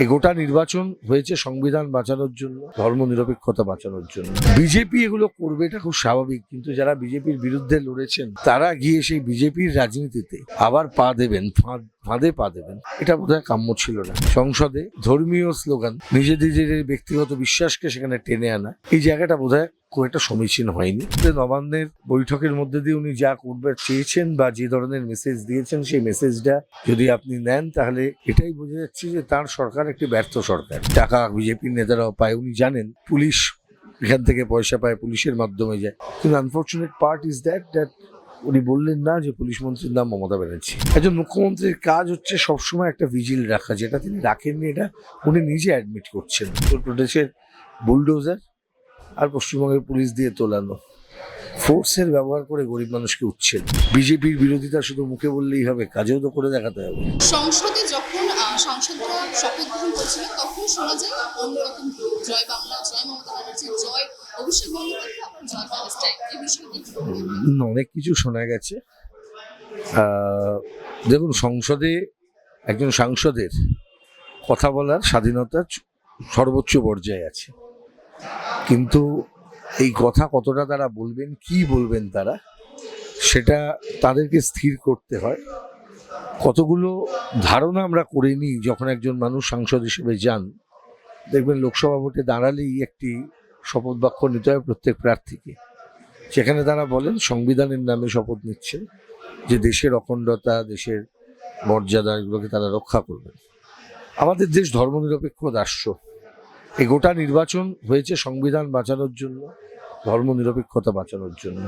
এই গোটা নির্বাচন হয়েছে সংবিধান বাঁচানোর জন্য, ধর্মনিরপেক্ষতা বাঁচানোর জন্য। বিজেপি এগুলো করবে, এটা খুব স্বাভাবিক, কিন্তু যারা বিজেপির বিরুদ্ধে লড়েছেন তারা গিয়ে সেই বিজেপির রাজনীতিতে আবার পা দেবেন, ফাঁদে পা দেবেন, এটা বোধহয় কাম্য ছিল না। সংসদে ধর্মীয় স্লোগান, নিজেদের ব্যক্তিগত বিশ্বাসকে সেখানে টেনে আনা, এই জায়গাটা বোধহয় খুব একটা সমীচীন হয়নি। নবান্নের বৈঠকের মধ্যে দিয়ে উনি যা করবার চেয়েছেন বা যে ধরনের মেসেজ দিয়েছেন, সেই মেসেজটা যদি আপনি নেন তাহলে এটাই বোঝা যাচ্ছে যে তার সরকার একটি ব্যর্থ সরকার। টাকা বিজেপির নেতারাও পায়, উনি জানেন পুলিশ এখান থেকে পয়সা পায়, পুলিশের মাধ্যমে যায়। কিন্তু আনফর্চুনেট পার্ট ইজ দ্যাট উনি বললেন না যে পুলিশ মন্ত্রীর নাম মমতা ব্যানার্জি। একজন মুখ্যমন্ত্রীর কাজ হচ্ছে সবসময় একটা ভিজিল রাখা, যেটা তিনি রাখেননি, এটা উনি নিজে অ্যাডমিট করছেন। উত্তরপ্রদেশের বুলডোজার আর পশ্চিমবঙ্গের পুলিশ দিয়ে তোলানো ফোর্সের ব্যবহার করে গরিব মানুষকে উচ্ছেদ। বিজেপির বিরোধিতা শুধু মুখে বললেই হবে, কাজেও তো করে দেখাতে হবে। সংসদে যখন সাংসদরা শপথ গ্রহণ করছিল তখন শোনা যায় অন্যরকম জয় বাংলা, জয় মমতা ব্যানার্জি, জয় অভিষেক বন্দ্যোপাধ্যায়, আবার জয় প্যালেস্টাইন, এই বিষয়টি অনেক কিছু শোনা গেছে। দেখুন, সংসদে একজন সাংসদের কথা বলার স্বাধীনতা সর্বোচ্চ পর্যায়ে আছে, কিন্তু এই কথা কতটা তারা বলবেন, কি বলবেন তারা, সেটা তাদেরকে স্থির করতে হয়। কতগুলো ধারণা আমরা করে নিই যখন একজন মানুষ সাংসদ হিসেবে যান। দেখবেন লোকসভা ভোটে দাঁড়ালেই একটি শপথ বাক্য নিতে হয় প্রত্যেক প্রার্থীকে, সেখানে তারা বলেন সংবিধানের নামে শপথ নিচ্ছেন যে দেশের অখণ্ডতা, দেশের মর্যাদা, এগুলোকে তারা রক্ষা করবেন। আমাদের দেশ ধর্মনিরপেক্ষ রাষ্ট্র। এই গোটা নির্বাচন হয়েছে সংবিধান বাঁচানোর জন্য, ধর্মনিরপেক্ষতা বাঁচানোর জন্য।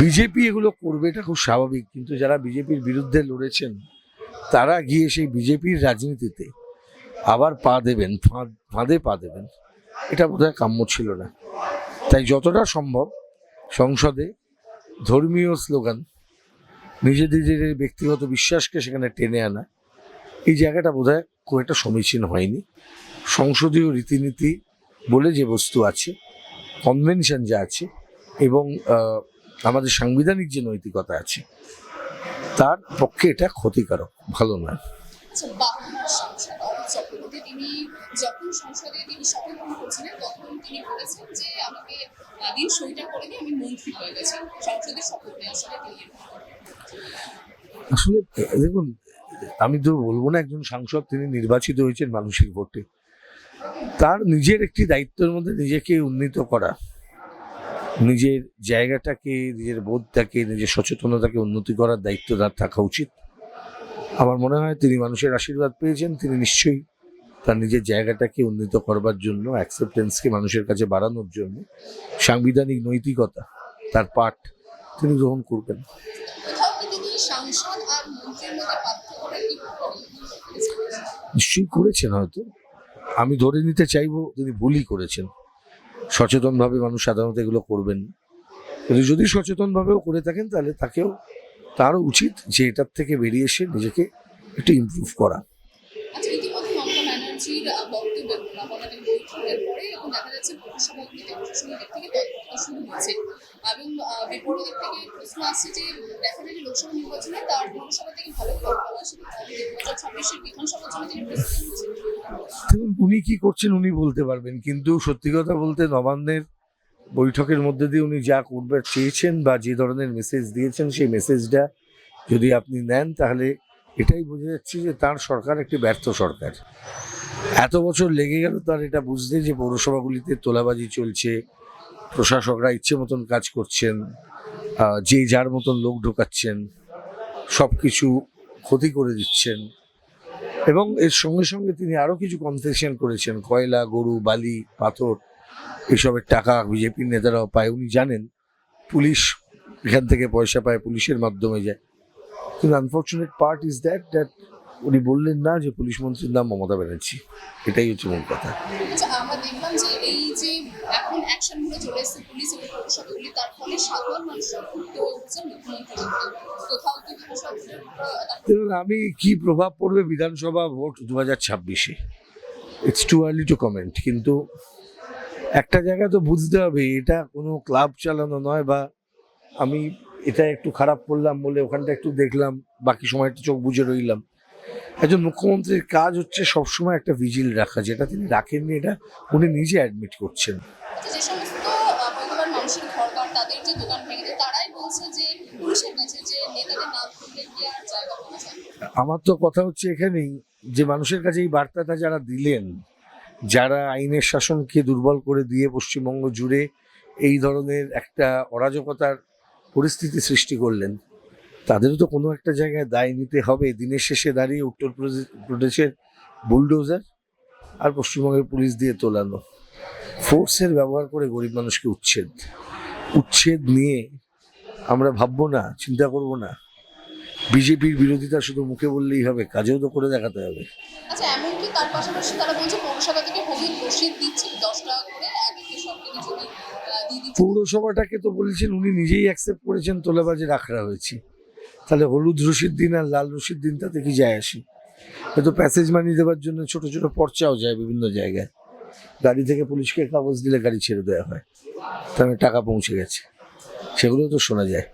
বিজেপি এগুলো করবে, এটা খুব স্বাভাবিক, কিন্তু যারা বিজেপির বিরুদ্ধে লড়েছেন তারা গিয়ে সেই বিজেপির রাজনীতিতে আবার পা দেবেন, ফাঁদে পা দেবেন, এটা বোধহয় কাম্য ছিল না। তাই যতটা সম্ভব সংসদে ধর্মীয় স্লোগান, নিজেদের ব্যক্তিগত বিশ্বাসকে সেখানে টেনে আনা, এই জায়গাটা বোধহয় খুব একটা সমীচীন হয়নি। সংসদীয় রীতিনীতি বলে যে বস্তু আছে, কনভেনশন যা আছে, এবং আমাদের সাংবিধানিক যে নৈতিকতা আছে, তার পক্ষে এটা ক্ষতিকারক, ভালো নয়। তিনি যখন সংসদে তিনি শপথ গ্রহণ করছিলেন তখন তিনি বলেছেন যে আমাকে দিন সইটা করে দিয়ে আমি মন্ত্রী হয়ে গেছি। সংসদের শপথ নেওয়ার সময় তিনি আসলে দেখুন, আমি তো বলবো না একজন সাংসদ তিনি নির্বাচিত হয়েছেন মানুষের ভোটে, তার নিজের একটি দায়িত্বের মধ্যে নিজেকে উন্নীত করা, নিজের জায়গাটাকে, নিজের বোধটাকে, নিজের সচেতনতাকে উন্নতি করার দায়িত্ব তার থাকা উচিত। আমার মনে হয় তিনি মানুষের আশীর্বাদ পেয়েছেন, তিনি নিশ্চয়ই তার নিজের জায়গাটাকে উন্নীত করবার জন্য, অ্যাকসেপ্টেন্সকে মানুষের কাছে বাড়ানোর জন্য সাংবিধানিক নৈতিকতা তার পাঠ তিনি গ্রহণ করবেন। নিশ্চয়ই করেছেন, হয়তো আমি ধরে নিতে চাইবো তিনি ভুলই করেছেন। সচেতনভাবে মানুষ সাধারণত এগুলো করবেন, কিন্তু যদি সচেতনভাবেও করে থাকেন তাহলে তারও উচিত যে এটার থেকে বেরিয়ে এসে নিজেকে একটু ইমপ্রুভ করা। উনি কি করছেন উনি বলতে পারবেন, কিন্তু সত্যি কথা বলতে নবান্নের বৈঠকের মধ্যে দিয়ে উনি যা করবার চেয়েছেন বা যে ধরনের মেসেজ দিয়েছেন, সেই মেসেজটা যদি আপনি নেন তাহলে এটাই বোঝা যাচ্ছে যে তার সরকার একটি ব্যর্থ সরকার। এত বছর লেগে গেল তার এটা বুঝতে যে পৌরসভাগুলিতে তোলাবাজি চলছে, প্রশাসকরা ইচ্ছে মতন কাজ করছেন, যে যার মতন লোক ঢোকাচ্ছেন, সব কিছু ক্ষতি করে দিচ্ছেন। এবং এর সঙ্গে সঙ্গে তিনি আরও কিছু কনসেশন করেছেন, কয়লা, গরু, বালি, পাথর, এসবের টাকা বিজেপির নেতারাও পায়, উনি জানেন পুলিশ এখান থেকে পয়সা পায়, পুলিশের মাধ্যমে যায়। কিন্তু আনফর্চুনেট পার্ট ইজ দ্যাট উনি বললেন না যে পুলিশ মন্ত্রীর নাম মমতা ব্যানার্জি, এটাই হচ্ছে মূল কথা। আমরা দেখলাম যে এই যে এখন অ্যাকশনগুলো চলে এসেছে পুলিশ এবং প্রশাসনগুলি, তার ফলে সাধারণ মানুষরা ক্ষুব্ধ হয়ে উঠছেন মুখ্যমন্ত্রী। কোথাও কি আমি কি প্রভাব পড়বে বিধানসভা ভোট 2026-এ, it's too early to comment, কিন্তু একটা জায়গা তো বুঝতে হবে এটা কোনো ক্লাব চালানো নয়, বা আমি এটা একটু খারাপ করলাম বলে ওখানটা একটু দেখলাম, বাকি সময়টা চোখ বুজে রইলাম, একজন মুখ্যমন্ত্রীর কাজ হচ্ছে সবসময় একটা ভিজিল রাখা, যেটা তিনি রাখেননি, এটা উনি নিজে অ্যাডমিট করছেন। আচ্ছা, যে সমস্ত প্রতিবার মানুষের ঘরবার তাদের যে দোকান ভেঙে দেয়, তারাই বলছে যে পুলিশের কাছে যে নেতাদের নাম করলে কি আর জায়গা পাওয়া যায়। আমার তো কথা হচ্ছে এখানেই যে মানুষের কাছে এই বার্তাটা যারা দিলেন, যারা আইনের শাসনকে দুর্বল করে দিয়ে পশ্চিমবঙ্গ জুড়ে এই ধরনের একটা অরাজকতার পরিস্থিতি সৃষ্টি করলেন, তাদেরও তো কোনো একটা জায়গায় দায় নিতে হবে। দিনের শেষে দাঁড়িয়ে প্রদেশের বুলডোজার আর পশ্চিমবঙ্গের পুলিশ দিয়ে তোলানো, ফোর্সের ব্যবহার করে গরিব মানুষকে উচ্ছেদ নিয়ে আমরা ভাববো না, চিন্তা করব না। বিজেপির বিরোধিতা শুধু মুখে বললেই হবে, কাজেও তো করে দেখাতে হবে। আচ্ছা, এমনকি তার পাশাপাশি তারা বলছে পৌরসভা থেকে হলুদ রসিদ দিচ্ছে 10 টাকা করে এক একটা সব থেকে যদি দিয়ে দিচ্ছে। পৌরসভাটাকে তো বলেছেন উনি নিজেই অ্যাকসেপ্ট করেছেন তোলাবাজি রাখা হয়েছে, তাহলে হলুদ রশিদ দিন আর লাল রশিদ দিন, তাতে কি যায় আসে? হয়তো প্যাসেজ মানি দেওয়ার জন্য ছোট ছোট পর্চাও যায় বিভিন্ন জায়গায়, গাড়ি থেকে পুলিশকে কাগজ দিলে গাড়ি ছেড়ে দেওয়া হয়, তাহলে টাকা পৌঁছে গেছে, সেগুলো তো শোনা যায়।